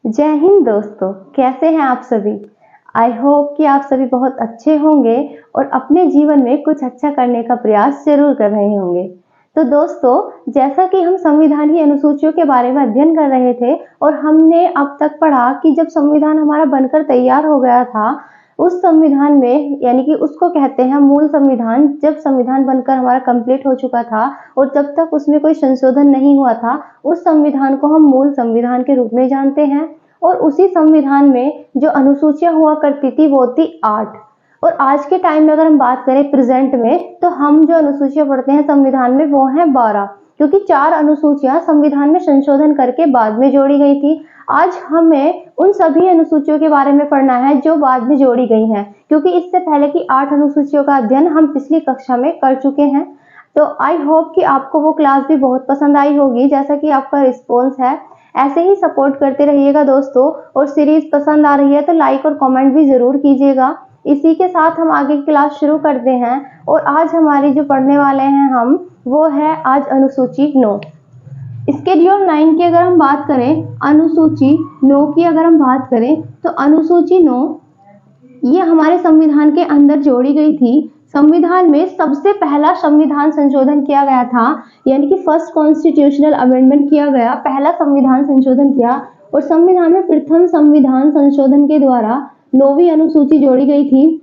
जय हिंद दोस्तों, कैसे हैं आप सभी। आई होप कि आप सभी बहुत अच्छे होंगे और अपने जीवन में कुछ अच्छा करने का प्रयास जरूर कर रहे होंगे। तो दोस्तों, जैसा कि हम संविधान की अनुसूचियों के बारे में अध्ययन कर रहे थे और हमने अब तक पढ़ा कि जब संविधान हमारा बनकर तैयार हो गया था, उस संविधान में यानी कि उसको कहते हैं मूल संविधान। जब संविधान बनकर हमारा कंप्लीट हो चुका था और जब तक उसमें कोई संशोधन नहीं हुआ था, उस संविधान को हम मूल संविधान के रूप में जानते हैं। और उसी संविधान में जो अनुसूचियां हुआ करती थी वो थी 8। और आज के टाइम में अगर हम बात करें प्रेजेंट में, तो हम जो अनुसूचियां पढ़ते हैं संविधान में वो हैं 12, क्योंकि 4 अनुसूचियां संविधान में संशोधन करके बाद में जोड़ी गई थी। आज हमें उन सभी अनुसूचियों के बारे में पढ़ना है जो बाद में जोड़ी गई हैं, क्योंकि इससे पहले की 8 अनुसूचियों का अध्ययन हम पिछली कक्षा में कर चुके हैं। तो आई होप कि आपको वो क्लास भी बहुत पसंद आई होगी, जैसा कि आपका रिस्पॉन्स है। ऐसे ही सपोर्ट करते रहिएगा दोस्तों, और सीरीज पसंद आ रही है तो लाइक और कमेंट भी जरूर कीजिएगा। इसी के साथ हम आगे की क्लास शुरू करते हैं। और आज हमारी जो पढ़ने वाले हैं हम, वो है आज अनुसूची 9। स्केड्यूल 9 की अगर हम बात करें, अनुसूची 9 की अगर हम बात करें, तो अनुसूची 9 ये हमारे संविधान के अंदर जोड़ी गई थी। संविधान में सबसे पहला संविधान संशोधन किया गया था, यानी कि फर्स्ट कॉन्स्टिट्यूशनल अमेंडमेंट किया गया, पहला संविधान संशोधन किया। और संविधान में प्रथम संविधान संशोधन के द्वारा 9वीं अनुसूची जोड़ी गई थी।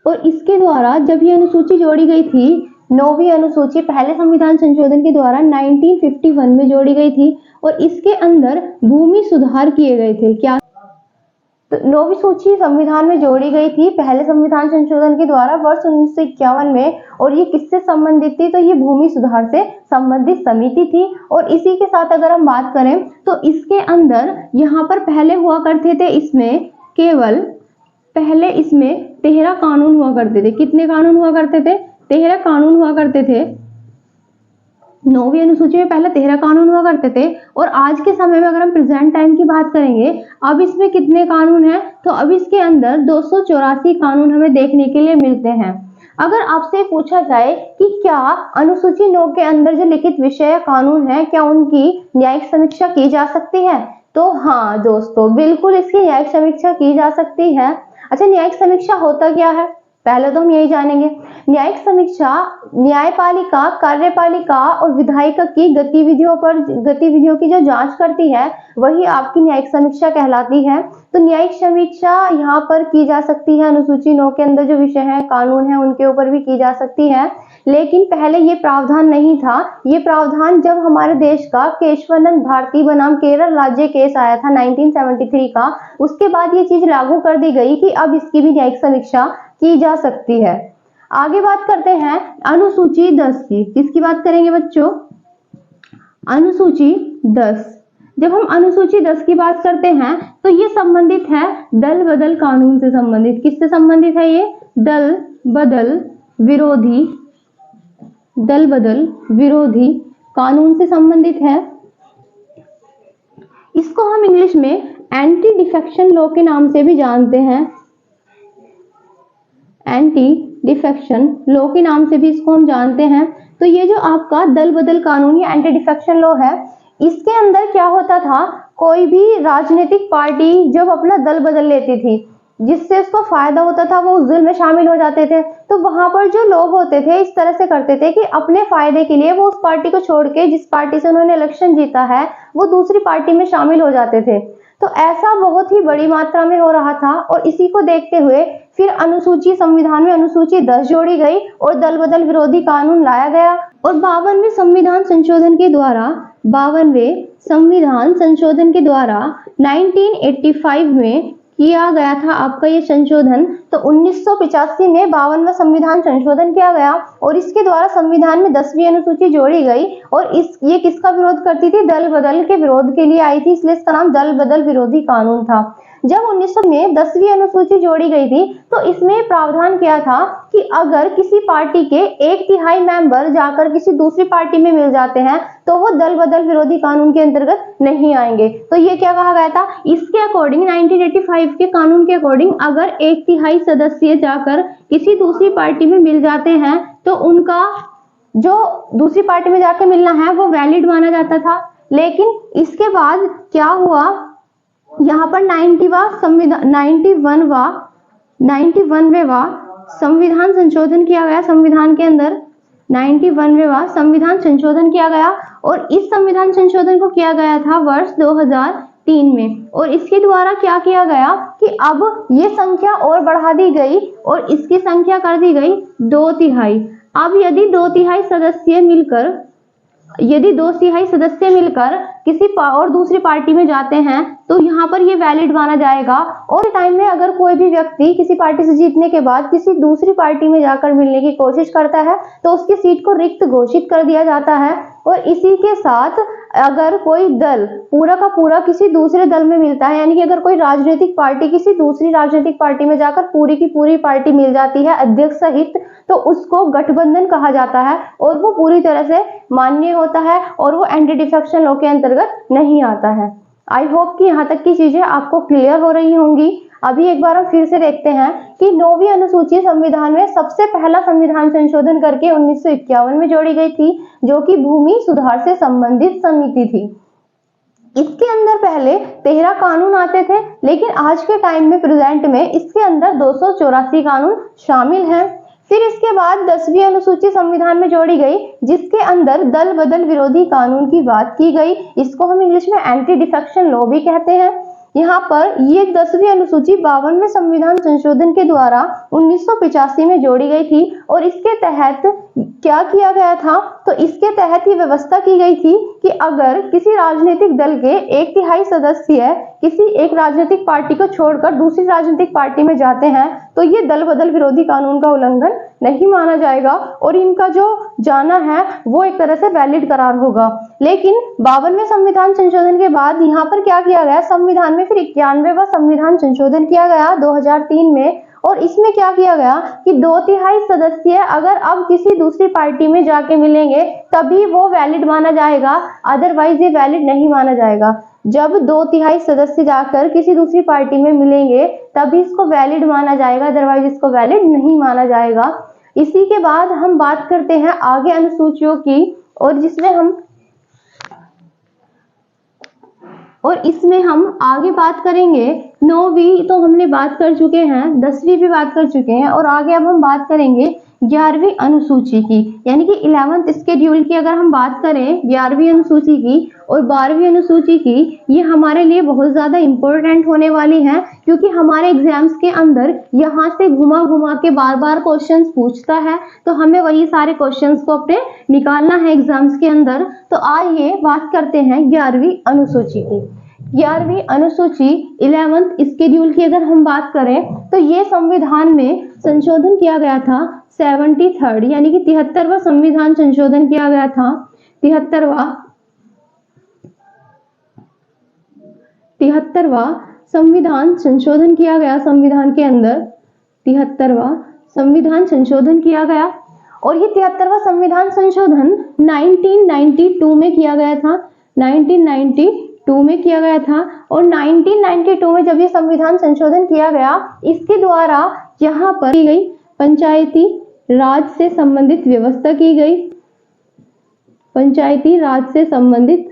और इसके द्वारा जब ये अनुसूची जोड़ी गई थी, 9वीं अनुसूची पहले संविधान संशोधन के द्वारा 1951 में जोड़ी गई थी। और इसके अंदर भूमि सुधार किए गए थे। क्या? तो 9वीं सूची संविधान में जोड़ी गई थी पहले संविधान संशोधन के द्वारा वर्ष 1951 में। और ये किससे संबंधित थी? तो ये भूमि सुधार से संबंधित समिति थी। और इसी के साथ अगर हम बात करें, तो इसके अंदर यहाँ पर पहले हुआ करते थे, इसमें केवल पहले इसमें 13 कानून हुआ करते थे। कितने कानून हुआ करते थे? 13 कानून हुआ करते थे। 9वीं अनुसूची में पहले 13 कानून हुआ करते थे। और आज के समय में अगर हम प्रेजेंट टाइम की बात करेंगे, अब इसमें कितने कानून हैं? तो अब इसके अंदर 284 कानून हमें देखने के लिए मिलते हैं। अगर आपसे पूछा जाए कि क्या अनुसूची 9 के अंदर जो लिखित विषय या कानून है, क्या उनकी न्यायिक समीक्षा की जा सकती है? तो हाँ दोस्तों, बिल्कुल इसकी न्यायिक समीक्षा की जा सकती है। अच्छा, न्यायिक समीक्षा होता क्या है? पहले तो हम यही जानेंगे। न्यायिक समीक्षा न्यायपालिका, कार्यपालिका और विधायिका की गतिविधियों की जो जांच करती है, वही आपकी न्यायिक समीक्षा कहलाती है। तो न्यायिक समीक्षा यहाँ पर की जा सकती है। अनुसूची 9 के अंदर जो विषय है, कानून है, उनके ऊपर भी की जा सकती है। लेकिन पहले ये प्रावधान नहीं था। ये प्रावधान जब हमारे देश का केशवानंद भारती बनाम केरल राज्य केस आया था 1973 का, उसके बाद ये चीज लागू कर दी गई कि अब इसकी भी न्यायिक समीक्षा की जा सकती है। आगे बात करते हैं अनुसूची 10 की। किसकी बात करेंगे बच्चों? अनुसूची 10। जब हम अनुसूची 10 की बात करते हैं, तो ये संबंधित है दल बदल कानून से संबंधित। किससे संबंधित है ये? दल बदल विरोधी कानून से संबंधित है। इसको हम इंग्लिश में एंटी डिफेक्शन लॉ के नाम से भी जानते हैं। एंटी डिफेक्शन लॉ के नाम से भी इसको हम जानते हैं। तो ये जो आपका दल बदल कानून या एंटी डिफेक्शन लॉ है, इसके अंदर क्या होता था, कोई भी राजनीतिक पार्टी जब अपना दल बदल लेती थी, जिससे उसको फायदा होता था, वो उस दल में शामिल हो जाते थे। तो वहां पर जो लोग होते थे इस तरह से करते थे कि अपने फायदे के लिए वो उस पार्टी को छोड़ के, जिस पार्टी से उन्होंने इलेक्शन जीता है, वो दूसरी पार्टी में शामिल हो जाते थे। तो ऐसा बहुत ही बड़ी मात्रा में हो रहा था। और इसी को देखते हुए फिर अनुसूची संविधान में अनुसूची 10 जोड़ी गई और दल बदल विरोधी कानून लाया गया। और 52वें संविधान संशोधन के द्वारा 1985 में किया गया था आपका ये संशोधन। तो 1985 में 52वां संविधान संशोधन किया गया और इसके द्वारा संविधान में 10वीं अनुसूची जोड़ी गई। और ये किसका विरोध करती थी? दल बदल के विरोध के लिए आई थी, इसलिए इसका नाम दल बदल विरोधी कानून था। जब 1900 में 10वीं अनुसूची जोड़ी गई थी, तो इसमें प्रावधान किया था कि अगर किसी पार्टी के 1/3 मेंबर जाकर किसी दूसरी पार्टी में मिल जाते हैं, तो वो दल बदल विरोधी कानून के अंतर्गत नहीं आएंगे। तो ये क्या कहा गया था? इसके अकॉर्डिंग 1985 के कानून के अकॉर्डिंग अगर 1/3 सदस्य जाकर किसी दूसरी पार्टी में मिल जाते हैं, तो उनका जो दूसरी पार्टी में जाकर मिलना है वो वैलिड माना जाता था। लेकिन इसके बाद क्या हुआ, यहाँ पर 91वां संविधान संशोधन किया गया। संविधान के अंदर 91वां संविधान संशोधन किया गया और इस संविधान संशोधन को किया गया था वर्ष 2003 में। और इसके द्वारा क्या किया गया कि अब ये संख्या और बढ़ा दी गई और इसकी संख्या कर दी गई 2/3। अब यदि 2/3 सदस्य मिलकर किसी और दूसरी पार्टी में जाते हैं तो यहाँ पर ये वैलिड माना जाएगा। और टाइम में अगर कोई भी व्यक्ति किसी पार्टी से जीतने के बाद किसी दूसरी पार्टी में जाकर मिलने की कोशिश करता है तो उसकी सीट को रिक्त घोषित कर दिया जाता है। और इसी के साथ अगर कोई दल पूरा का पूरा किसी दूसरे दल में मिलता है, यानी कि अगर कोई राजनीतिक पार्टी किसी दूसरी राजनीतिक पार्टी में जाकर पूरी की पूरी पार्टी मिल जाती है अध्यक्ष सहित, तो उसको गठबंधन कहा जाता है और वो पूरी तरह से मान्य होता है और वो एंटी डिफेक्शन लॉ के अंतर्गत नहीं आता है। आई होप कि यहाँ तक की चीजें आपको क्लियर हो रही होंगी। अभी एक बार हम फिर से देखते हैं कि 9वीं अनुसूची संविधान में सबसे पहला संविधान संशोधन करके 1951 में जोड़ी गई थी, जो कि भूमि सुधार से संबंधित समिति थी। इसके अंदर पहले 13 कानून आते थे, लेकिन आज के टाइम में प्रेजेंट में इसके अंदर 284 कानून शामिल हैं। फिर इसके बाद 10वीं अनुसूची संविधान में जोड़ी गई, जिसके अंदर दल बदल विरोधी कानून की बात की गई। इसको हम इंग्लिश में एंटी डिफेक्शन लॉ भी कहते हैं। यहाँ पर ये 10वीं अनुसूची 52वें संविधान संशोधन के द्वारा 1985 में जोड़ी गई थी। और इसके तहत क्या किया गया था, तो इसके तहत ये व्यवस्था की गई थी कि अगर किसी राजनीतिक दल के 1/3 सदस्य किसी एक राजनीतिक पार्टी को छोड़कर दूसरी राजनीतिक पार्टी में जाते हैं तो ये दल बदल विरोधी कानून का उल्लंघन नहीं माना जाएगा और इनका जो जाना है वो एक तरह से वैलिड करार होगा। लेकिन 52वें संविधान संशोधन के बाद यहाँ पर क्या किया गया, संविधान में फिर 91वां संविधान संशोधन किया गया 2003 में। और इसमें क्या किया गया कि 2/3 सदस्य अगर अब किसी दूसरी पार्टी में जाके मिलेंगे तभी वो वैलिड माना जाएगा, अदरवाइज ये वैलिड नहीं माना जाएगा। जब 2/3 सदस्य जाकर किसी दूसरी पार्टी में मिलेंगे तभी इसको वैलिड माना जाएगा, अदरवाइज इसको वैलिड नहीं माना जाएगा। इसी के बाद हम बात करते हैं आगे अनुसूचियों की, और इसमें हम आगे बात करेंगे। 9वीं तो हमने बात कर चुके हैं, 10वीं भी बात कर चुके हैं और आगे अब हम बात करेंगे 11वीं अनुसूची की, यानी कि 11th शेड्यूल की। अगर हम बात करें 11वीं अनुसूची की और 12वीं अनुसूची की, ये हमारे लिए बहुत ज्यादा इंपॉर्टेंट होने वाली है, क्योंकि हमारे एग्जाम्स के अंदर यहाँ से घुमा घुमा के बार बार क्वेश्चंस पूछता है, तो हमें वही सारे क्वेश्चंस को अपने निकालना है एग्जाम्स के अंदर। तो आइए बात करते हैं 11वीं अनुसूची की। 11वीं अनुसूची 11th शेड्यूल की अगर हम बात करें तो ये संविधान में संशोधन किया गया था 73rd, यानी कि 73वां संविधान संशोधन किया गया था। 73वां संविधान संशोधन किया गया, संविधान के अंदर 73वां संविधान संशोधन किया गया। और ये 73वां संविधान संशोधन 1992 में किया गया था, 1992 में किया गया था। और 1992 में जब ये संविधान संशोधन किया गया, इसके द्वारा यहाँ पर की गई पंचायती राज से संबंधित व्यवस्था की गई, पंचायती राज से संबंधित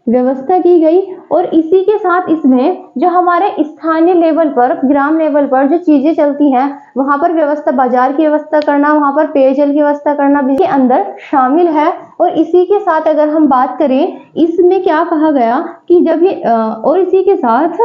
व्यवस्था की गई। और इसी के साथ इसमें जो हमारे स्थानीय लेवल पर, ग्राम लेवल पर जो चीजें चलती हैं वहां पर व्यवस्था, बाजार की व्यवस्था करना, वहां पर पेयजल की व्यवस्था करना भी के अंदर शामिल है। और इसी के साथ अगर हम बात करें, इसमें क्या कहा गया कि जब ये और इसी के साथ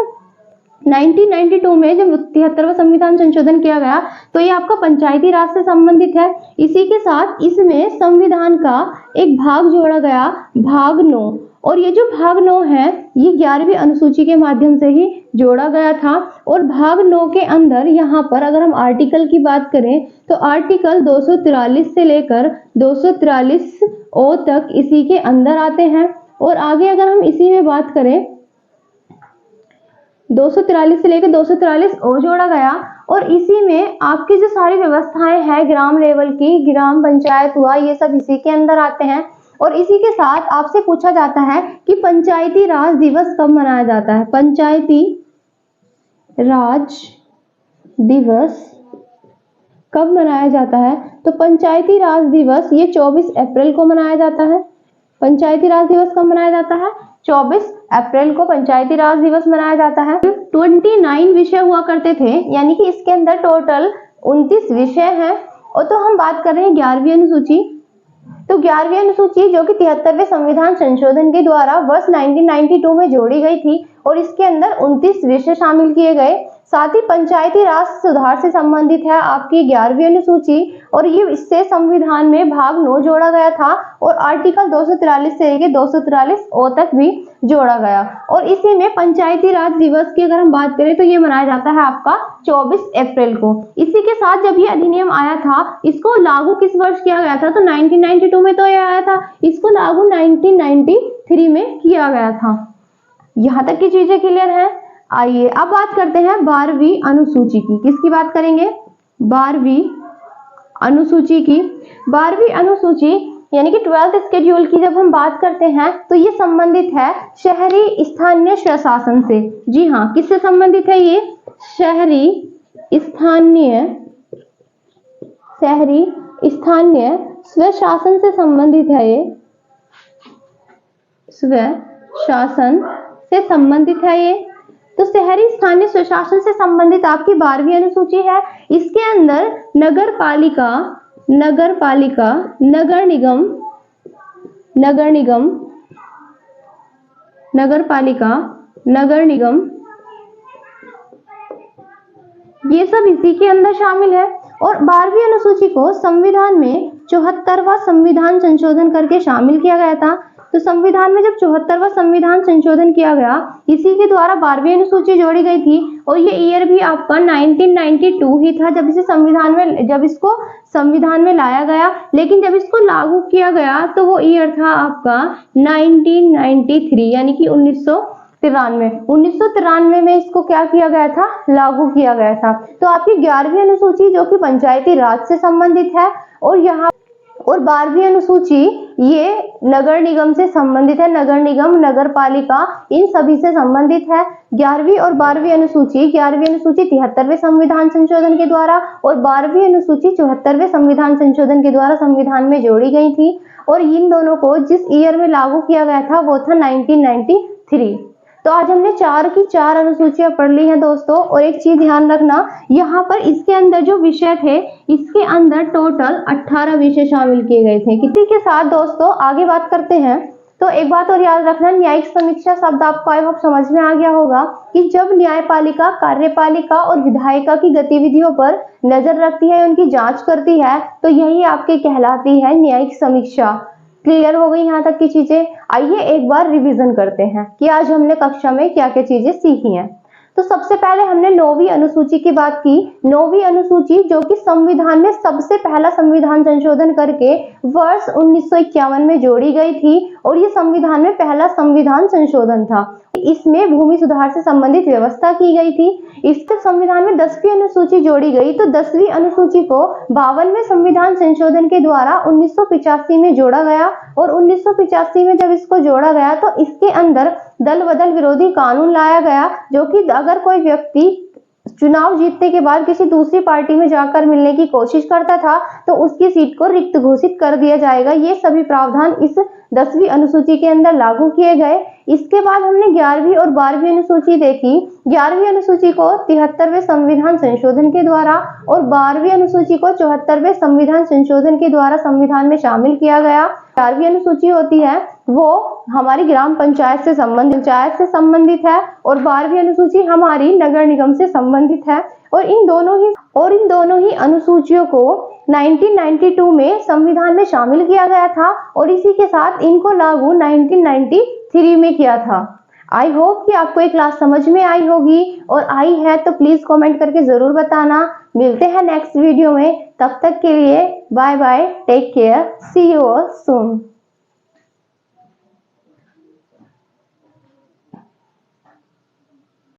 1992 में जब 73वां संविधान संशोधन किया गया तो ये आपका पंचायती राज से संबंधित है। इसी के साथ इसमें संविधान का एक भाग जोड़ा गया, भाग 9। और ये जो भाग 9 है ये 11वीं अनुसूची के माध्यम से ही जोड़ा गया था। और भाग 9 के अंदर यहाँ पर अगर हम आर्टिकल की बात करें तो आर्टिकल 243 से लेकर 243 ओ तक इसी के अंदर आते हैं। और आगे अगर हम इसी में बात करें 243 से लेकर 243 ओ जोड़ा गया। और इसी में आपकी जो सारी व्यवस्थाएं हैं ग्राम लेवल की, ग्राम पंचायत हुआ, ये सब इसी के अंदर आते हैं। और इसी के साथ आपसे पूछा जाता है कि पंचायती राज दिवस कब मनाया जाता है, पंचायती राज दिवस कब मनाया जाता है? तो पंचायती राज दिवस ये 24 अप्रैल को मनाया जाता है। पंचायती राज दिवस कब मनाया जाता है? 24 अप्रैल को पंचायती राज दिवस मनाया जाता है। 29 विषय हुआ करते थे, यानी कि इसके अंदर टोटल 29 विषय हैं। और तो हम बात कर रहे हैं 11वीं अनुसूची। तो 11वीं अनुसूची जो कि 73वें संविधान संशोधन के द्वारा वर्ष 1992 में जोड़ी गई थी और इसके अंदर 29 विषय शामिल किए गए। साथ ही पंचायती राज सुधार से संबंधित है आपकी 11वीं अनुसूची और ये इससे संविधान में भाग 9 जोड़ा गया था और आर्टिकल 243 से लेकर 243 ओ तक भी जोड़ा गया। और इसी में पंचायती राज दिवस की अगर हम बात करें तो ये मनाया जाता है आपका 24 अप्रैल को। इसी के साथ जब ये अधिनियम आया था, इसको लागू किस वर्ष किया गया था? तो 1992 में तो ये आया था, इसको लागू 1993 में किया गया था। यहाँ तक की चीजें क्लियर है। आइए अब बात करते हैं 12वीं अनुसूची की। किसकी बात करेंगे? 12वीं अनुसूची की। 12वीं अनुसूची यानी कि 12th शेड्यूल की जब हम बात करते हैं तो ये संबंधित है शहरी स्थानीय स्वशासन से। जी हाँ, किससे संबंधित है ये? शहरी स्थानीय स्वशासन से संबंधित है। ये स्वशासन से संबंधित है ये। तो शहरी स्थानीय स्वशासन से संबंधित आपकी 12वीं अनुसूची है। इसके अंदर नगर पालिका, नगर निगम ये सब इसी के अंदर शामिल है। और 12वीं अनुसूची को संविधान में 74वां संविधान संशोधन करके शामिल किया गया था। तो संविधान में जब 74वां संविधान संशोधन किया गया, इसी के द्वारा 12वीं अनुसूची जोड़ी गई थी और ये ईयर भी आपका 1992 ही था जब इसको संविधान में लाया गया। लेकिन जब इसको लागू किया गया तो वो ईयर था आपका 1993 यानी कि 1993 में इसको क्या किया गया था? लागू किया गया था। तो आपकी 11वीं अनुसूची जो कि पंचायती राज से संबंधित है और 12वीं अनुसूची ये नगर निगम से संबंधित है। नगर निगम, नगर पालिका इन सभी से संबंधित है। 11वीं और 12वीं अनुसूची 73वें संविधान संशोधन के द्वारा और 12वीं अनुसूची 74वें संविधान संशोधन के द्वारा संविधान में जोड़ी गई थी। और इन दोनों को जिस ईयर में लागू किया गया था वो था 1993। तो आज हमने 4 की 4 अनुसूचियां पढ़ ली हैं दोस्तों। और एक चीज ध्यान रखना, यहाँ पर इसके अंदर जो विषय थे इसके अंदर टोटल 18 विषय शामिल किए गए थे। किसी के साथ दोस्तों आगे बात करते हैं। तो एक बात और याद रखना, न्यायिक समीक्षा शब्द आपको आई होप समझ में आ गया होगा कि जब न्यायपालिका, कार्यपालिका और विधायिका की गतिविधियों पर नजर रखती है, उनकी जांच करती है, तो यही आपके कहलाती है न्यायिक समीक्षा। क्लियर हो गई यहाँ तक की चीजें? आइए एक बार रिवीजन करते हैं कि आज हमने कक्षा में क्या क्या चीजें सीखी हैं। तो सबसे पहले हमने 9वीं अनुसूची की बात की। 9वीं अनुसूची जो कि संविधान में सबसे पहला संविधान संशोधन करके वर्ष 1951 में जोड़ी गई थी और ये संविधान में पहला संविधान संशोधन था। इसमें भूमि सुधार से संबंधित व्यवस्था की गई थी। इसके संविधान में 10वीं अनुसूची जोड़ी गई। तो 10वीं अनुसूची को 52वें संविधान संशोधन के द्वारा 1985 में जोड़ा गया और 1985 में जब इसको जोड़ा गया तो इसके अंदर दल बदल विरोधी कानून लाया गया, जो कि अगर कोई व्यक्ति चुनाव जीतने के बाद किसी दूसरी पार्टी में जाकर मिलने की कोशिश करता था तो उसकी सीट को रिक्त घोषित कर दिया जाएगा। ये सभी प्रावधान इस 10वीं अनुसूची के अंदर लागू किए गए। इसके बाद हमने 11वीं और 12वीं अनुसूची देखी। 11वीं अनुसूची को 73वें संविधान संशोधन के द्वारा और 12वीं अनुसूची को 74वें संविधान संशोधन के द्वारा संविधान में शामिल किया गया। 11वीं अनुसूची होती है वो हमारी ग्राम पंचायत से संबंधित है और 12वीं अनुसूची हमारी नगर निगम से संबंधित है। और इन दोनों ही अनुसूचियों को 1992 में संविधान में शामिल किया गया था और इसी के साथ इनको लागू 1993 में किया था। आई होप कि आपको ये क्लास समझ में आई होगी और आई है तो प्लीज कमेंट करके जरूर बताना। मिलते हैं नेक्स्ट वीडियो में, तब तक के लिए bye bye, take care, see you all soon.